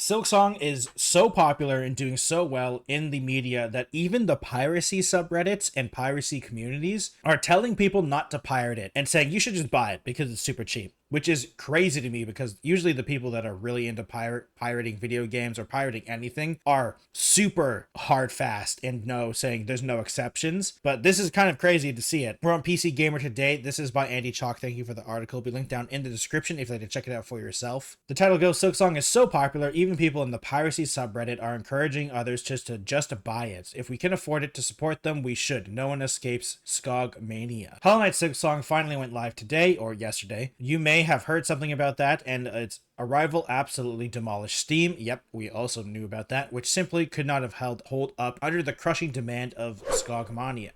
Silksong is so popular and doing so well in the media that even the piracy subreddits and piracy communities are telling people not to pirate it and saying you should just buy it because it's super cheap. Which is crazy to me because usually the people that are really into pirating video games or pirating anything are super hard fast and saying there's no exceptions. But this is kind of crazy to see it. We're on PC Gamer today. This is by Andy Chalk. Thank you for the article. It'll be linked down in the description if you'd like to check it out for yourself. The title goes, Silksong is so popular, even people in the piracy subreddit are encouraging others just to buy it. If we can afford it to support them, we should. No one escapes Skog mania. Hollowknightsilksong finally went live today or yesterday. You may have heard something about that, and its arrival absolutely demolished Steam. Yep, we also knew about that, which simply could not have hold up under the crushing demand of Skog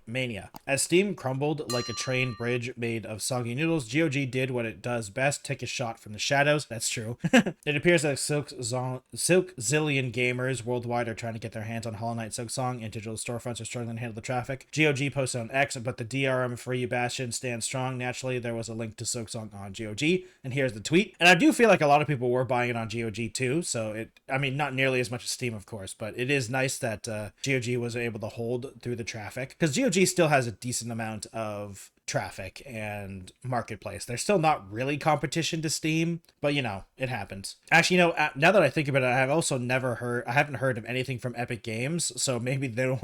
mania. As Steam crumbled like a train bridge made of soggy noodles, GOG did what it does best, take a shot from the shadows. That's true. It appears that Silkzillion gamers worldwide are trying to get their hands on Hollowknightsilksong, and digital storefronts are struggling to handle the traffic. GOG posted on X, but the DRM-free bastion stands strong. Naturally, there was a link to Silksong on GOG, and here's the tweet. And I do feel like a lot of people were buying it on GOG too, so not nearly as much as Steam, of course, but it is nice that GOG was able to hold through the traffic, because GOG still has a decent amount of traffic and marketplace. There's still not really competition to Steam, but it happens. Actually, now that I think about it, I haven't heard of anything from Epic Games, so maybe no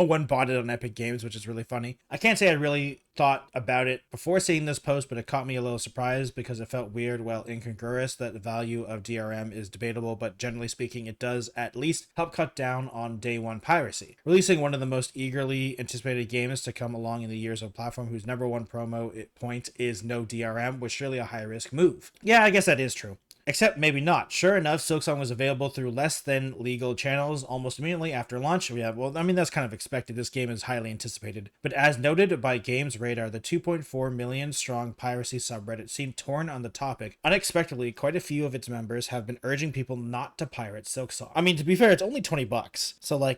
one bought it on Epic Games, which is really funny. I can't say I really thought about it before seeing this post, but it caught me a little surprised because it felt weird, incongruous, that the value of DRM is debatable, but generally speaking, it does at least help cut down on day one piracy. Releasing one of the most eagerly anticipated games to come along in the years of a platform whose number one promo point is no DRM was surely a high risk move. Yeah, I guess that is true. Except maybe not. Sure enough, Silksong was available through less than legal channels almost immediately after launch. That's kind of expected. This game is highly anticipated. But as noted by Games Radar, the 2.4 million strong piracy subreddit seemed torn on the topic. Unexpectedly, quite a few of its members have been urging people not to pirate Silksong. To be fair, it's only $20. So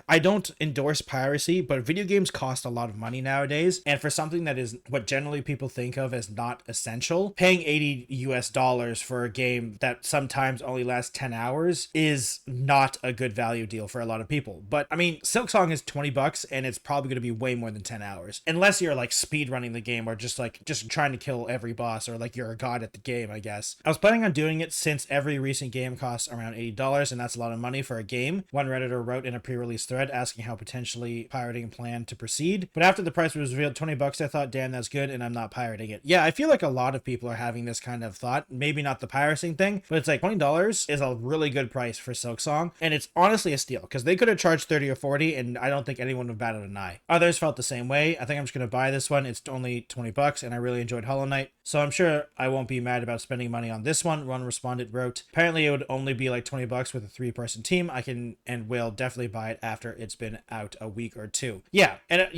I don't endorse piracy, but video games cost a lot of money nowadays, and for something that is what generally people think of as not essential, paying $80 for a game that sometimes only lasts 10 hours is not a good value deal for a lot of people. But Silksong is $20 and it's probably going to be way more than 10 hours, unless you're speed running the game or just trying to kill every boss, or you're a god at the game, I guess. I was planning on doing it since every recent game costs around $80, and that's a lot of money for a game. One Redditor wrote in a pre-release thread asking how potentially pirating planned to proceed, but after the price was revealed, $20, I thought, damn, that's good, and I'm not pirating it. Yeah, I feel like a lot of people are having this kind of thought. Maybe not the pirating thing, but it's $20 is a really good price for Silksong, and it's honestly a steal, because they could have charged 30 or 40, and I don't think anyone would bat an eye. Others felt the same way. I think I'm just going to buy this one. It's only $20, and I really enjoyed Hollow Knight, so I'm sure I won't be mad about spending money on this one. One respondent wrote, apparently it would only be $20 with a 3-person team. I can and will definitely buy it after it's been out a week or two. Yeah, and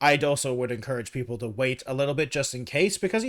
I'd also would encourage people to wait a little bit just in case, because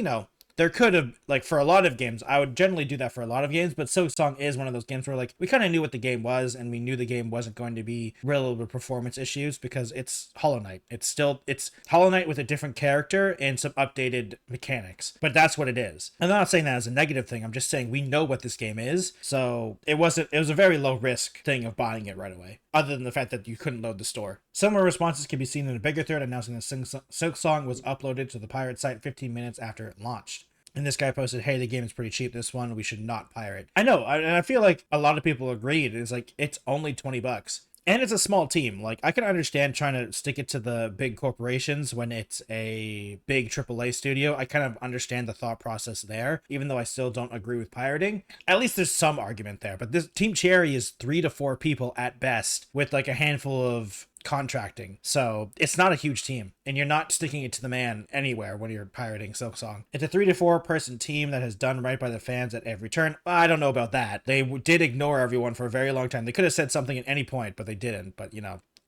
there could have, for a lot of games, I would generally do that for a lot of games, but Silksong is one of those games where, we kind of knew what the game was, and we knew the game wasn't going to be real with performance issues, because it's Hollow Knight. It's Hollow Knight with a different character and some updated mechanics, but that's what it is. I'm not saying that as a negative thing, I'm just saying we know what this game is, so it was a very low risk thing of buying it right away, other than the fact that you couldn't load the store. Similar responses can be seen in a bigger thread announcing that Silksong was uploaded to the pirate site 15 minutes after it launched. And this guy posted, hey, the game is pretty cheap. This one, we should not pirate. I know, and I feel like a lot of people agreed. It's it's only $20. And it's a small team. I can understand trying to stick it to the big corporations when it's a big AAA studio. I kind of understand the thought process there, even though I still don't agree with pirating. At least there's some argument there. But this Team Cherry is 3 to 4 people at best, with a handful of contracting, so it's not a huge team, and you're not sticking it to the man anywhere when you're pirating Silksong. It's a 3 to 4 person team that has done right by the fans at every turn. I don't know about that. They did ignore everyone for a very long time. They could have said something at any point, but they didn't. But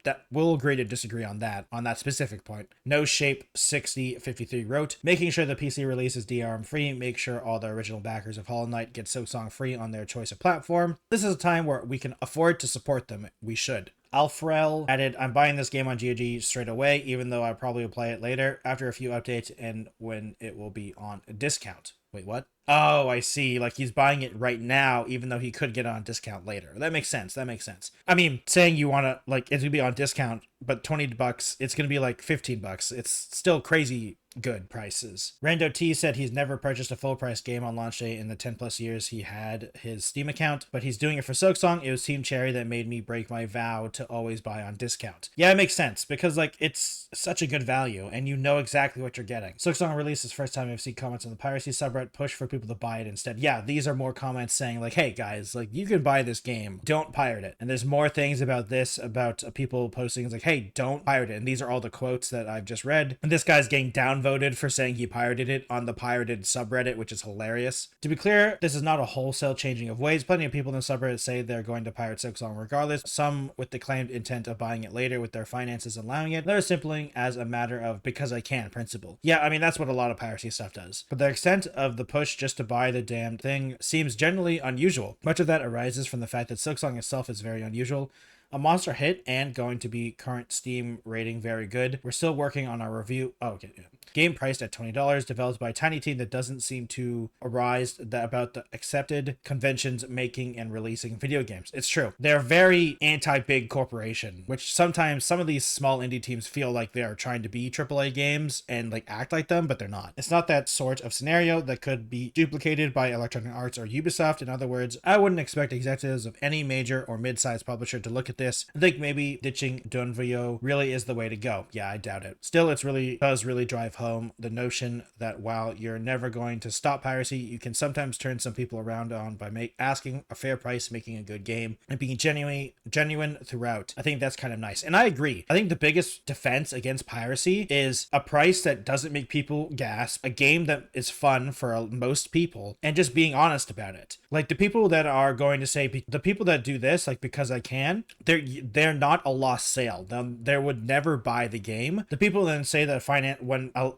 that we'll agree to disagree on that specific point. No Shape 6053 wrote, making sure the PC release is DRM free, make sure all the original backers of Hollow Knight get Silksong free on their choice of platform. This is a time where we can afford to support them. We should. Alfrel added, I'm buying this game on GOG straight away, even though I probably will play it later after a few updates and when it will be on a discount. Wait, what? Oh, I see. Like he's buying it right now, even though he could get it on discount later. That makes sense. That makes sense. I mean, saying you want to, like, it's gonna be on discount, but $20, it's gonna be like $15. It's still crazy good prices. Rando T said he's never purchased a full price game on launch day in the 10 plus years he had his Steam account, but he's doing it for Silksong. It was Team Cherry that made me break my vow to always buy on discount. Yeah, it makes sense because like it's such a good value and you know exactly what you're getting. Silksong released his first time I've seen comments on the piracy subreddit push for people to buy it instead. Yeah, these are more comments saying like, hey guys, like you can buy this game, don't pirate it. And there's more things about this, about people posting, it's like, hey, don't pirate it. And these are all the quotes that I've just read. And this guy's getting downvoted for saying he pirated it on the pirated subreddit, which is hilarious. To be clear, this is not a wholesale changing of ways. Plenty of people in the subreddit say they're going to pirate Silksong regardless, some with the claimed intent of buying it later with their finances allowing it. They're simply as a matter of because I can principle. Yeah, I mean, that's what a lot of piracy stuff does. But the extent of the push just to buy the damned thing seems generally unusual. Much of that arises from the fact that Silksong itself is very unusual. A monster hit and going to be current Steam rating very good. We're still working on our review. Oh, okay. Yeah. Game priced at $20, developed by a tiny team that doesn't seem to arise about the accepted conventions making and releasing video games. It's true. They're very anti-big corporation, which sometimes some of these small indie teams feel like they are trying to be AAA games and like act like them, but they're not. It's not that sort of scenario that could be duplicated by Electronic Arts or Ubisoft. In other words, I wouldn't expect executives of any major or mid-sized publisher to look at this and think maybe ditching Dunvio really is the way to go. Yeah, I doubt it. Still, it does really drive home the notion that while you're never going to stop piracy, you can sometimes turn some people around on by asking a fair price, making a good game, and being genuine throughout. I think that's kind of nice. And I agree. I think the biggest defense against piracy is a price that doesn't make people gasp, a game that is fun for most people, and just being honest about it. Like the people that are going to say, the people that do this, like because I can, they're not a lost sale. They would never buy the game. The people then say that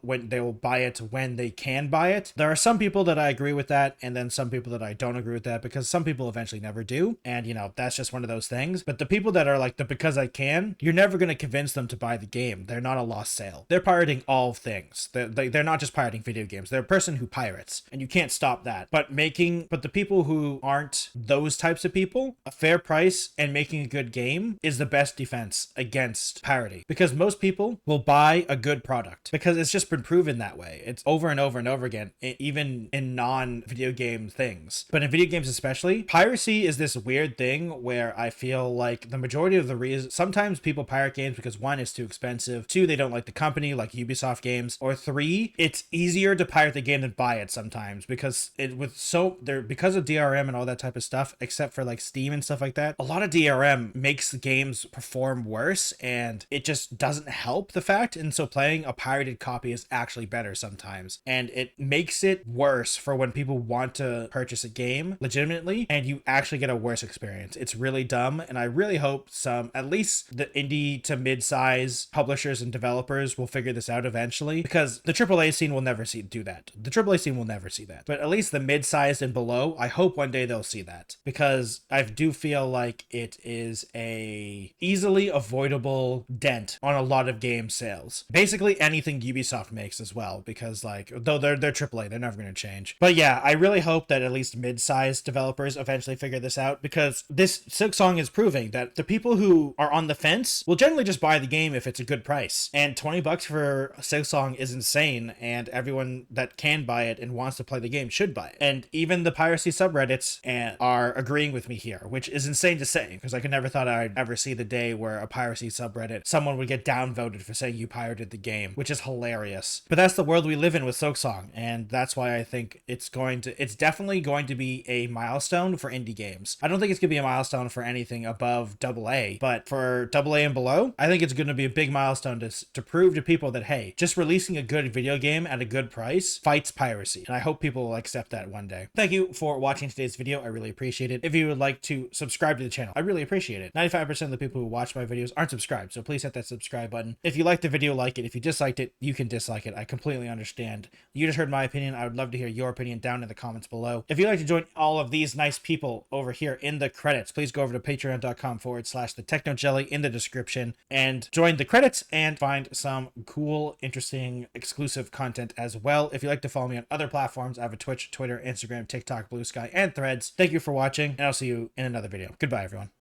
when they will buy it when they can buy it. There are some people that I agree with that, and then some people that I don't agree with that, because some people eventually never do, and you know that's just one of those things. But the people that are like the because I can, you're never going to convince them to buy the game. They're not a lost sale. They're pirating all things. They're not just pirating video games. They're a person who pirates, and you can't stop that. But the people who aren't those types of people, a fair price and making a good game is the best defense against piracy, because most people will buy a good product because it's just been proven that way. It's over and over and over again, even in non-video game things. But in video games especially, piracy is this weird thing where I feel like the majority of the reason, sometimes people pirate games because one, it's too expensive, two, they don't like the company like Ubisoft games, or three, it's easier to pirate the game than buy it sometimes because because of DRM and all that type of stuff, except for like Steam and stuff like that, a lot of DRM makes the games perform worse and it just doesn't help the fact. And so playing a pirated copy is actually better sometimes, and it makes it worse for when people want to purchase a game legitimately and you actually get a worse experience. It's really dumb, and I really hope at least the indie to mid-size publishers and developers will figure this out eventually, because the AAA scene will never do that. The AAA scene will never see that, but at least the mid-sized and below, I hope one day they'll see that, because I do feel like it is a easily avoidable dent on a lot of game sales. Basically anything Ubisoft makes as well, because like, though they're AAA, they're never going to change. But yeah, I really hope that at least mid-sized developers eventually figure this out, because this Silksong is proving that the people who are on the fence will generally just buy the game if it's a good price. And $20 for Silksong is insane, and everyone that can buy it and wants to play the game should buy it. And even the piracy subreddits are agreeing with me here, which is insane to say, because I could never thought I'd ever see the day where a piracy subreddit, someone would get downvoted for saying you pirated the game, which is hilarious. But that's the world we live in with Silksong, and that's why I think it's definitely going to be a milestone for indie games. I don't think it's going to be a milestone for anything above AA, but for AA and below, I think it's going to be a big milestone to prove to people that, hey, just releasing a good video game at a good price fights piracy, and I hope people will accept that one day. Thank you for watching today's video. I really appreciate it. If you would like to subscribe to the channel, I really appreciate it. 95% of the people who watch my videos aren't subscribed, so please hit that subscribe button. If you liked the video, like it. If you disliked it, you can dislike it. I completely understand. You just heard my opinion. I would love to hear your opinion down in the comments below. If you'd like to join all of these nice people over here in the credits, please go over to patreon.com/thetechnojelly in the description and join the credits and find some cool, interesting, exclusive content as well. If you'd like to follow me on other platforms, I have a Twitch, Twitter, Instagram, TikTok, Blue Sky, and Threads. Thank you for watching, and I'll see you in another video. Goodbye, everyone.